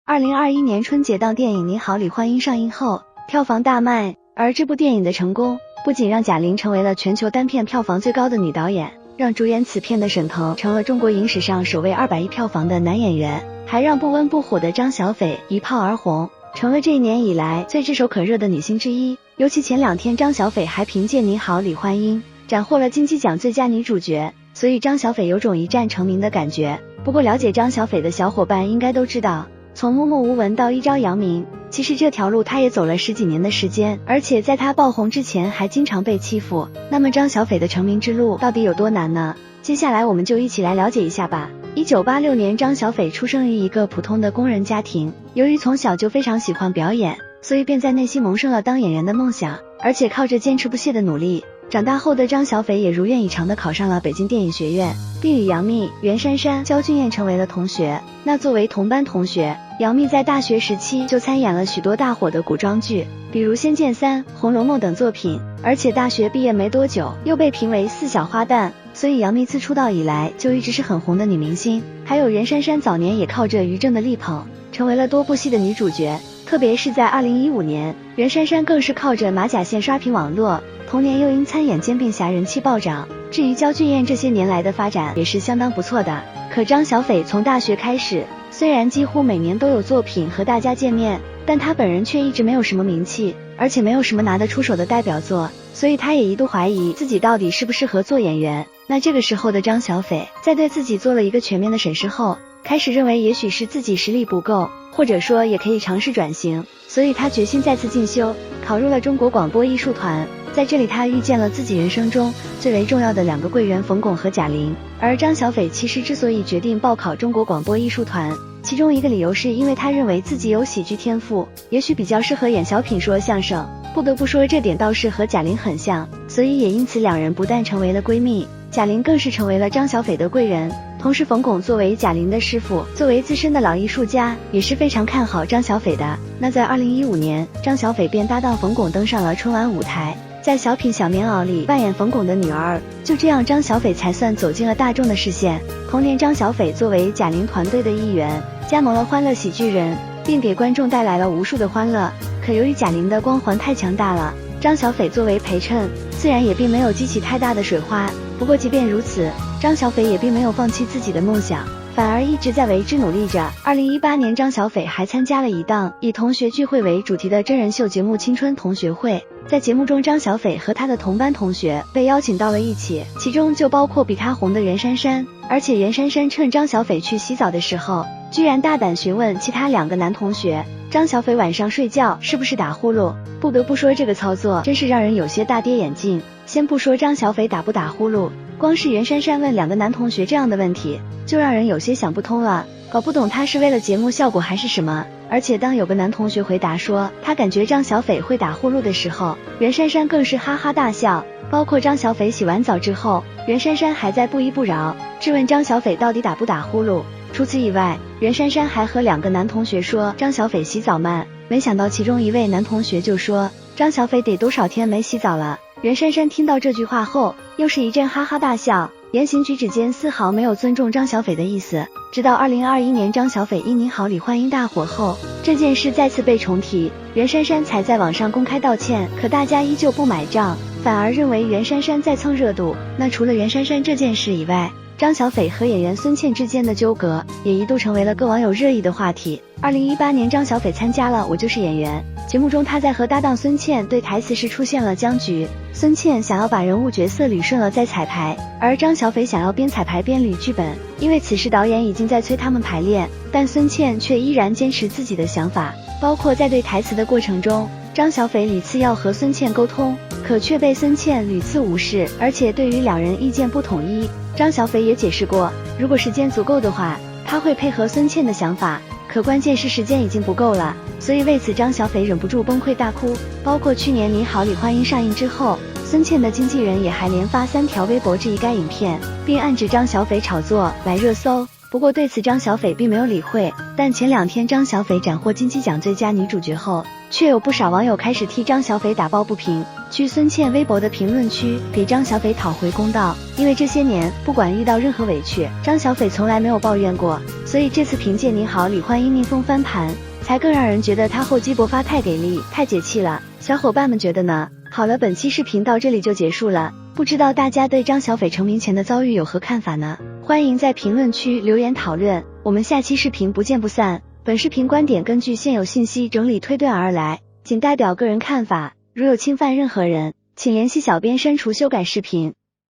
2021年春节档电影《你好，李焕英》上映后，票房大卖，而这部电影的成功，不仅让贾玲成为了全球单片票房最高的女导演，让主演此片的沈腾成了中国影史上首位200亿票房的男演员，还让不温不火的张小斐一炮而红，成了这一年以来最炙手可热的女星之一。尤其前2天，张小斐还凭借《你好，李焕英》斩获了金鸡奖最佳女主角，所以张小斐有种一战成名的感觉。不过了解张小斐的小伙伴应该都知道，从默默无闻到一朝扬名，其实这条路她也走了10几年的时间，而且在她爆红之前还经常被欺负。那么张小斐的成名之路到底有多难呢？接下来我们就一起来了解一下吧。1986年，张小斐出生于一个普通的工人家庭，由于从小就非常喜欢表演，所以便在内心萌生了当演员的梦想，而且靠着坚持不懈的努力，长大后的张小斐也如愿以偿地考上了北京电影学院，并与杨幂、袁姗姗、焦俊艳成为了同学。那作为同班同学，杨幂在大学时期就参演了许多大火的古装剧，比如《仙剑3》、《红楼梦》等作品，而且大学毕业没多久又被评为4小花旦，所以杨幂自出道以来就一直是很红的女明星。还有袁姗姗早年也靠着于正的力捧，成为了多部戏的女主角，特别是在2015年，袁姗姗更是靠着马甲线刷屏网络，同年又因参演煎饼侠人气暴涨。至于焦俊艳这些年来的发展也是相当不错的，可张小斐从大学开始，虽然几乎每年都有作品和大家见面，但她本人却一直没有什么名气，而且没有什么拿得出手的代表作，所以她也一度怀疑自己到底适不适合做演员。那这个时候的张小斐在对自己做了一个全面的审视后，开始认为也许是自己实力不够，或者说也可以尝试转型，所以她决心再次进修，考入了中国广播艺术团。在这里她遇见了自己人生中最为重要的2个贵人冯巩和贾玲。而张小斐其实之所以决定报考中国广播艺术团，其中一个理由是因为她认为自己有喜剧天赋，也许比较适合演小品说相声。不得不说这点倒是和贾玲很像，所以也因此2人不但成为了闺蜜，贾玲更是成为了张小斐的贵人。同时冯巩作为贾玲的师傅，作为资深的老艺术家，也是非常看好张小斐的。那在2015年，张小斐便搭档冯巩登上了春晚舞台，在小品小棉袄里扮演冯巩的女儿，就这样张小斐才算走进了大众的视线。同年，张小斐作为贾玲团队的一员，加盟了欢乐喜剧人，并给观众带来了无数的欢乐。可由于贾玲的光环太强大了，张小斐作为陪衬，自然也并没有激起太大的水花。不过即便如此，张小斐也并没有放弃自己的梦想，反而一直在为之努力着。2018年，张小斐还参加了一档以同学聚会为主题的真人秀节目《青春同学会》。在节目中，张小斐和他的同班同学被邀请到了一起，其中就包括比他红的袁姗姗。而且袁姗姗趁张小斐去洗澡的时候，居然大胆询问其他2个男同学，张小斐晚上睡觉是不是打呼噜。不得不说这个操作真是让人有些大跌眼镜。先不说张小斐打不打呼噜，光是袁姗姗问2个男同学这样的问题，就让人有些想不通了，搞不懂他是为了节目效果还是什么。而且当有个男同学回答说他感觉张小斐会打呼噜的时候，袁姗姗更是哈哈大笑。包括张小斐洗完澡之后，袁姗姗还在不依不饶质问张小斐到底打不打呼噜。除此以外，袁姗姗还和2个男同学说张小斐洗澡慢，没想到其中一位男同学就说张小斐得多少天没洗澡了。袁姗姗听到这句话后，又是一阵哈哈大笑，言行举止间丝毫没有尊重张小斐的意思。直到2021年张小斐因《你好，李焕英》大火后，这件事再次被重提，袁姗姗才在网上公开道歉，可大家依旧不买账，反而认为袁姗姗在蹭热度。那除了袁姗姗这件事以外，张小斐和演员孙茜之间的纠葛也一度成为了各网友热议的话题。2018年，张小斐参加了《我就是演员》节目中，她在和搭档孙茜对台词时出现了僵局，孙茜想要把人物角色捋顺了再彩排，而张小斐想要边彩排边捋剧本。因为此时导演已经在催他们排练，但孙茜却依然坚持自己的想法，包括在对台词的过程中，张小斐屡次要和孙茜沟通，可却被孙茜屡次无视。而且对于2人意见不统一，张小斐也解释过，如果时间足够的话，他会配合孙茜的想法，可关键是时间已经不够了，所以为此张小斐忍不住崩溃大哭。包括去年《你好，李焕英》上映之后，孙茜的经纪人也还连发3条微博质疑该影片，并暗指张小斐炒作来热搜。不过对此张小斐并没有理会。但前2天张小斐斩获金鸡奖最佳女主角后，却有不少网友开始替张小斐打抱不平，去孙茜微博的评论区给张小斐讨回公道。因为这些年不管遇到任何委屈，张小斐从来没有抱怨过，所以这次凭借你好李焕英逆风翻盘，才更让人觉得她厚积薄发太给力太解气了。小伙伴们觉得呢？好了，本期视频到这里就结束了，不知道大家对张小斐成名前的遭遇有何看法呢？欢迎在评论区留言讨论，我们下期视频不见不散。本视频观点根据现有信息整理推断而来，仅代表个人看法，如有侵犯任何人，请联系小编删除修改视频。